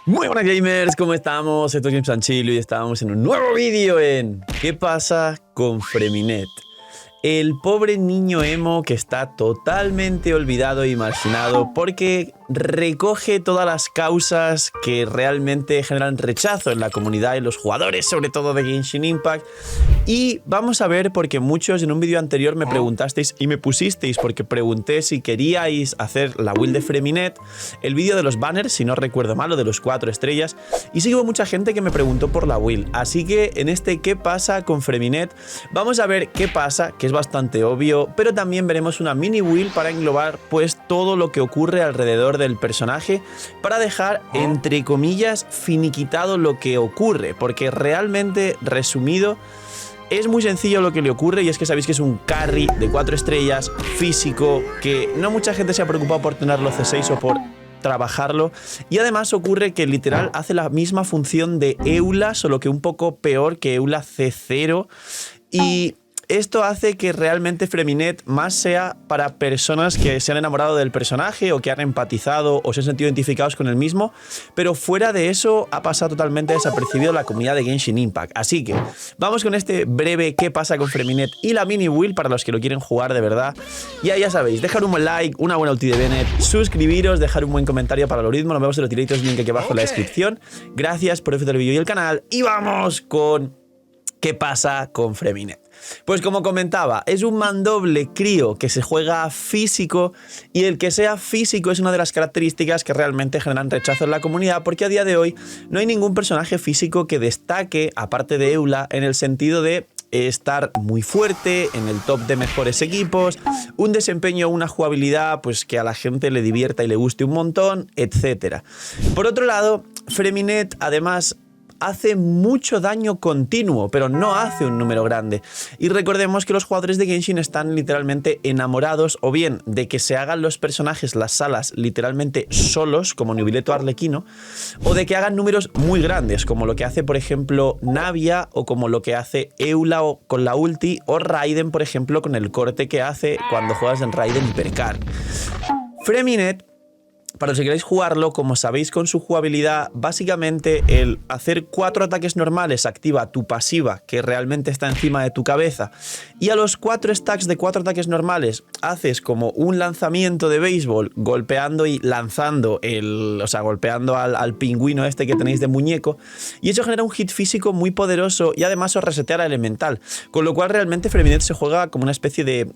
Muy buenas gamers, ¿cómo estamos? Esto es Game Sanchilo y estamos en un nuevo vídeo en ¿Qué pasa con Freminet? El pobre niño emo que está totalmente olvidado y marginado porque recoge todas las causas que realmente generan rechazo en la comunidad y los jugadores, sobre todo de Genshin Impact. Y vamos a ver, porque muchos en un vídeo anterior me preguntasteis y me pusisteis porque pregunté si queríais hacer la build de Freminet, el vídeo de los banners, si no recuerdo mal, o de los 4 estrellas, y sí hubo mucha gente que me preguntó por la build. Así que en este ¿Qué pasa con Freminet? Vamos a ver qué pasa, que es bastante obvio, pero también veremos una mini build para englobar pues todo lo que ocurre alrededor del personaje, para dejar entre comillas finiquitado lo que ocurre, porque realmente resumido es muy sencillo lo que le ocurre, y es que sabéis que es un carry de 4 estrellas físico que no mucha gente se ha preocupado por tenerlo C6 o por trabajarlo, y además ocurre que literal hace la misma función de Eula, solo que un poco peor que Eula C0, y esto hace que realmente Freminet más sea para personas que se han enamorado del personaje o que han empatizado o se han sentido identificados con el mismo, pero fuera de eso ha pasado totalmente desapercibido la comunidad de Genshin Impact. Así que vamos con este breve ¿Qué pasa con Freminet? Y la mini build para los que lo quieren jugar de verdad. Ya sabéis, dejar un buen like, una buena ulti de Bennett, suscribiros, dejar un buen comentario para el algoritmo. Nos vemos en los tiraditos, link aquí abajo en la descripción. Gracias por ver el vídeo y el canal, y vamos con ¿Qué pasa con Freminet? Pues como comentaba, es un mandoble crío que se juega físico, y el que sea físico es una de las características que realmente generan rechazo en la comunidad, porque a día de hoy no hay ningún personaje físico que destaque, aparte de Eula, en el sentido de estar muy fuerte, en el top de mejores equipos, un desempeño, una jugabilidad pues que a la gente le divierta y le guste un montón, etc. Por otro lado, Freminet además hace mucho daño continuo, pero no hace un número grande. Y recordemos que los jugadores de Genshin están literalmente enamorados o bien de que se hagan los personajes, las salas, literalmente solos, como Nubileto Arlequino, o de que hagan números muy grandes, como lo que hace, por ejemplo, Navia, o como lo que hace Eula con la ulti, o Raiden, por ejemplo, con el corte que hace cuando juegas en Raiden Hipercar. Freminet, para los que queráis jugarlo, como sabéis, con su jugabilidad, básicamente el hacer 4 ataques normales activa tu pasiva, que realmente está encima de tu cabeza, y a los 4 stacks de 4 ataques normales haces como un lanzamiento de béisbol, golpeando y lanzando golpeando al pingüino este que tenéis de muñeco, y eso genera un hit físico muy poderoso, y además os resetea la elemental, con lo cual realmente Freminet se juega como una especie de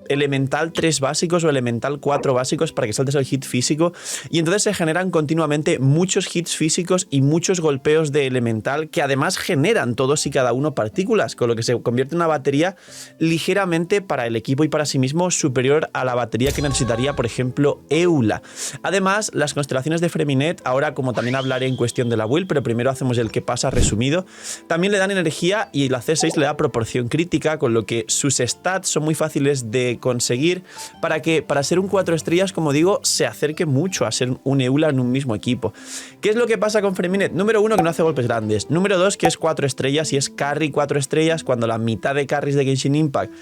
elemental 3 básicos o elemental 4 básicos para que saltes el hit físico, y entonces se generan continuamente muchos hits físicos y muchos golpeos de elemental que además generan todos y cada uno partículas, con lo que se convierte en una batería ligeramente para el equipo y para sí mismo superior a la batería que necesitaría, por ejemplo, Eula. Además, las constelaciones de Freminet, ahora como también hablaré en cuestión de la build, pero primero hacemos el qué pasa resumido, también le dan energía, y la C6 le da proporción crítica, con lo que sus stats son muy fáciles de conseguir para que, para ser un 4 estrellas, como digo, se acerque mucho a ser un Eula en un mismo equipo. ¿Qué es lo que pasa con Freminet? Número 1, que no hace golpes grandes. Número 2, que es 4 estrellas y es carry 4 estrellas, cuando la mitad de carries de Genshin Impact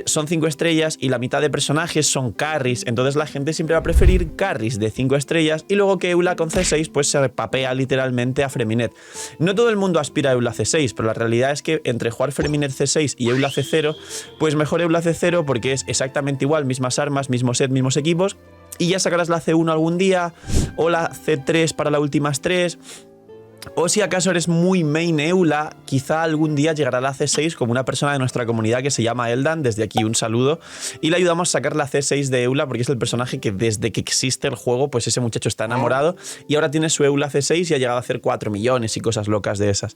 son 5 estrellas y la mitad de personajes son carries. Entonces la gente siempre va a preferir carries de 5 estrellas, y luego que Eula con C6 pues se papea literalmente a Freminet. No todo el mundo aspira a Eula C6, pero la realidad es que entre jugar Freminet C6 y Eula C0, pues mejor Eula C0, porque es exactamente igual, mismas armas, mismo set, mismos equipos, y ya sacarás la C1 algún día, o la C3 para las últimas 3, o si acaso eres muy main Eula, quizá algún día llegará la C6, como una persona de nuestra comunidad que se llama Eldan, desde aquí un saludo, y le ayudamos a sacar la C6 de Eula, porque es el personaje que desde que existe el juego, pues ese muchacho está enamorado, y ahora tiene su Eula C6 y ha llegado a hacer 4 millones y cosas locas de esas.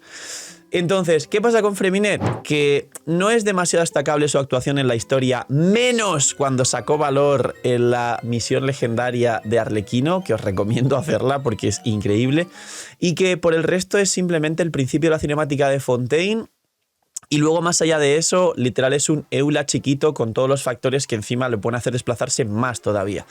Entonces, ¿qué pasa con Freminet? Que no es demasiado destacable su actuación en la historia, menos cuando sacó valor en la misión legendaria de Arlequino, que os recomiendo hacerla porque es increíble, y que por el resto es simplemente el principio de la cinemática de Fontaine. Y luego, más allá de eso, literal es un Eula chiquito con todos los factores que encima le pueden hacer desplazarse más todavía.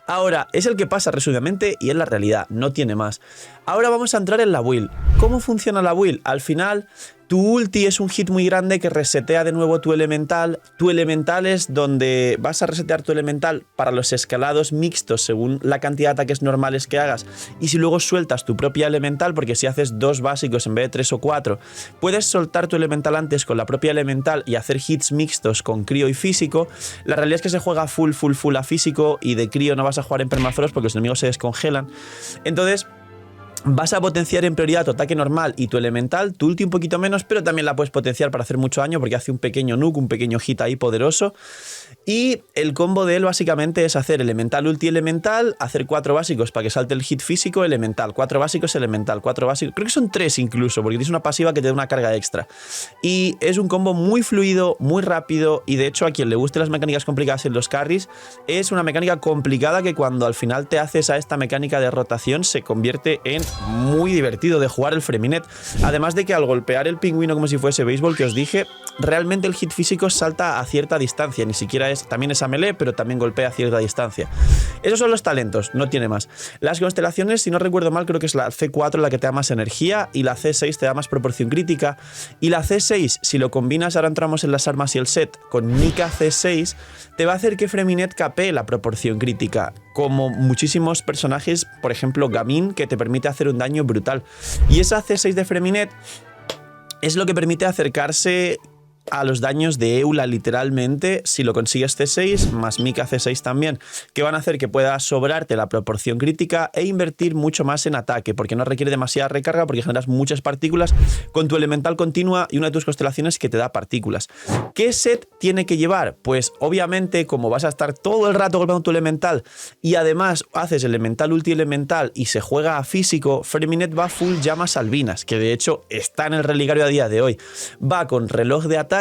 Ahora, es el que pasa resumidamente y es la realidad, no tiene más. Ahora vamos a entrar en la build. ¿Cómo funciona la build? Al final, tu ulti es un hit muy grande que resetea de nuevo tu elemental. Tu elemental es donde vas a resetear tu elemental para los escalados mixtos según la cantidad de ataques normales que hagas. Y si luego sueltas tu propia elemental, porque si haces 2 básicos en vez de 3 o 4, puedes soltar tu elemental antes con la propia elemental y hacer hits mixtos con crío y físico. La realidad es que se juega full a físico y de crío no vas a jugar en permafrost porque los enemigos se descongelan. Entonces vas a potenciar en prioridad tu ataque normal y tu elemental, tu ulti un poquito menos, pero también la puedes potenciar para hacer mucho daño porque hace un pequeño nuke, un pequeño hit ahí poderoso. Y el combo de él básicamente es hacer elemental, ulti, elemental, hacer 4 básicos para que salte el hit físico, elemental, 4 básicos, elemental, 4 básicos, creo que son 3 incluso, porque tienes una pasiva que te da una carga extra. Y es un combo muy fluido, muy rápido, y de hecho a quien le guste las mecánicas complicadas en los carries, es una mecánica complicada que cuando al final te haces a esta mecánica de rotación se convierte en muy divertido de jugar el Freminet. Además de que al golpear el pingüino como si fuese béisbol que os dije, realmente el hit físico salta a cierta distancia, ni siquiera también es a melee, pero también golpea a cierta distancia. Esos son los talentos, no tiene más. Las constelaciones, si no recuerdo mal, creo que es la C4 la que te da más energía y la C6 te da más proporción crítica. Y la C6, si lo combinas, ahora entramos en las armas y el set, con Mika C6, te va a hacer que Freminet capee la proporción crítica, como muchísimos personajes, por ejemplo Gaming, que te permite hacer un daño brutal. Y esa C6 de Freminet es lo que permite acercarse a los daños de Eula literalmente si lo consigues C6 más Mika C6 también, que van a hacer que puedas sobrarte la proporción crítica e invertir mucho más en ataque porque no requiere demasiada recarga porque generas muchas partículas con tu elemental continua y una de tus constelaciones que te da partículas. ¿Qué set tiene que llevar? Pues obviamente como vas a estar todo el rato golpeando tu elemental y además haces elemental, ulti, elemental y se juega a físico, Freminet va full llamas albinas, que de hecho está en el religario a día de hoy. Va con reloj de ataque,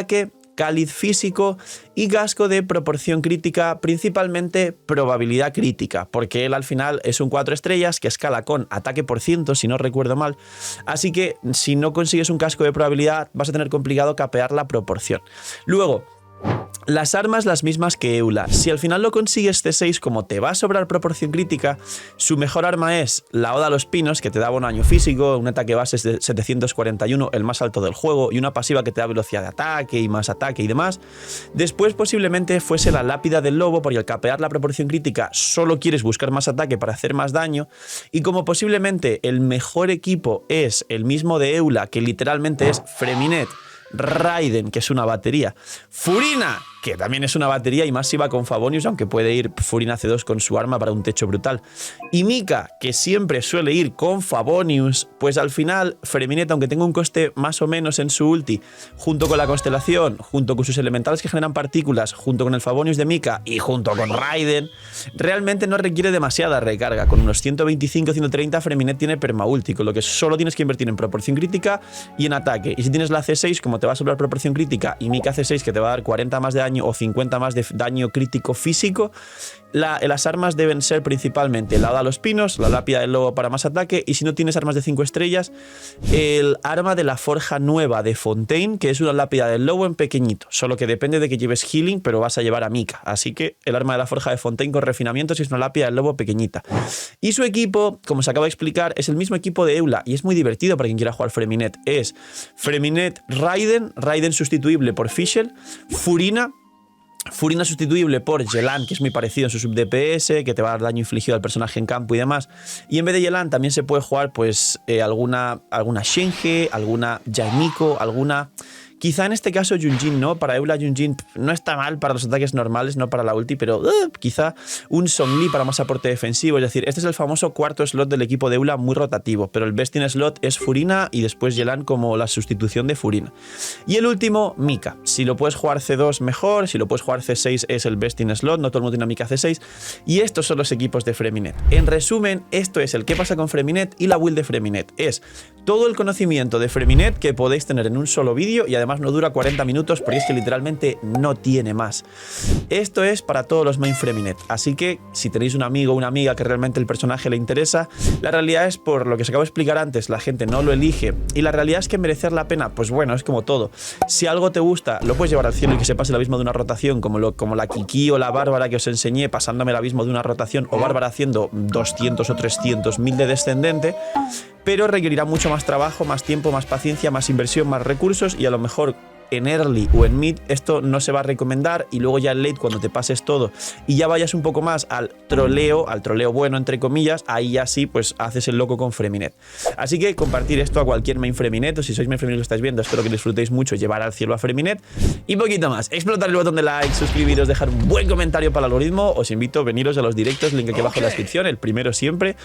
cáliz físico y casco de proporción crítica, principalmente probabilidad crítica, porque él al final es un 4 estrellas que escala con ataque por ciento, si no recuerdo mal, así que si no consigues un casco de probabilidad vas a tener complicado capear la proporción. Luego, las armas las mismas que Eula. Si al final lo consigues C6, como te va a sobrar proporción crítica, su mejor arma es la Oda a los Pinos, que te da buen daño físico, un ataque base de 741, el más alto del juego, y una pasiva que te da velocidad de ataque y más ataque y demás. Después posiblemente fuese la Lápida del Lobo, porque al capear la proporción crítica solo quieres buscar más ataque para hacer más daño, y como posiblemente el mejor equipo es el mismo de Eula, que literalmente es Freminet, Raiden, que es una batería, Furina, que también es una batería y más si va con Favonius, aunque puede ir Furina C2 con su arma para un techo brutal, y Mika, que siempre suele ir con Favonius, pues al final Freminet, aunque tenga un coste más o menos en su ulti, junto con la constelación, junto con sus elementales que generan partículas, junto con el Favonius de Mika y junto con Raiden, realmente no requiere demasiada recarga. Con unos 125-130 Freminet tiene permaulti, con lo que solo tienes que invertir en proporción crítica y en ataque. Y si tienes la C6, como te va a sobrar proporción crítica y Mika C6 que te va a dar 40 más de daño o 50 más de daño crítico físico, las armas deben ser principalmente la Oda a los Pinos, la Lápida del Lobo para más ataque, y si no tienes armas de 5 estrellas, el arma de la forja nueva de Fontaine, que es una Lápida del Lobo en pequeñito, solo que depende de que lleves healing, pero vas a llevar a Mika, así que el arma de la forja de Fontaine con refinamientos es una Lápida del Lobo pequeñita. Y su equipo, como se acaba de explicar, es el mismo equipo de Eula, y es muy divertido para quien quiera jugar Freminet. Es Freminet Raiden sustituible por Fischl, Furina sustituible por Yelan, que es muy parecido en su sub DPS, que te va a dar daño infligido al personaje en campo y demás. Y en vez de Yelan también se puede jugar pues alguna Shenge, alguna Jaimiko, alguna... Quizá en este caso Yunjin no, para Eula Yunjin no está mal para los ataques normales, no para la ulti, pero quizá un Zhongli para más aporte defensivo, es decir, este es el famoso cuarto slot del equipo de Eula muy rotativo, pero el best in slot es Furina y después Yelan como la sustitución de Furina. Y el último, Mika. Si lo puedes jugar C2 mejor, si lo puedes jugar C6 es el best in slot, no todo el mundo tiene Mika C6, y estos son los equipos de Freminet. En resumen, esto es el qué pasa con Freminet y la build de Freminet. Es todo el conocimiento de Freminet que podéis tener en un solo vídeo y además no dura 40 minutos porque es que literalmente no tiene más. Esto es para todos los main Freminet, así que si tenéis un amigo o una amiga que realmente el personaje le interesa, la realidad es, por lo que os acabo de explicar antes, la gente no lo elige y la realidad es que merecer la pena, pues bueno, es como todo. Si algo te gusta, lo puedes llevar al cielo y que se pase el abismo de una rotación, como la Kiki o la Bárbara que os enseñé pasándome el abismo de una rotación, o Bárbara haciendo 200 o 300 mil de descendente, pero requerirá mucho más trabajo, más tiempo, más paciencia, más inversión, más recursos y a lo mejor en early o en mid esto no se va a recomendar y luego ya en late cuando te pases todo y ya vayas un poco más al troleo bueno entre comillas, ahí ya sí pues haces el loco con Freminet. Así que compartir esto a cualquier main Freminet o si sois main Freminet lo estáis viendo, espero que disfrutéis mucho llevar al cielo a Freminet y poquito más. Explotar el botón de like, suscribiros, dejar un buen comentario para el algoritmo, os invito a veniros a los directos, link aquí abajo en la descripción, el primero siempre.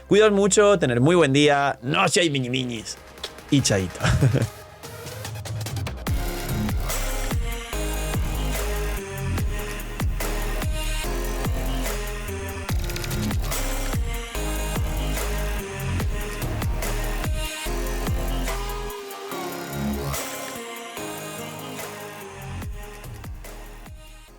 Cuidaos mucho, tener muy buen día, no seáis miñis y chaito.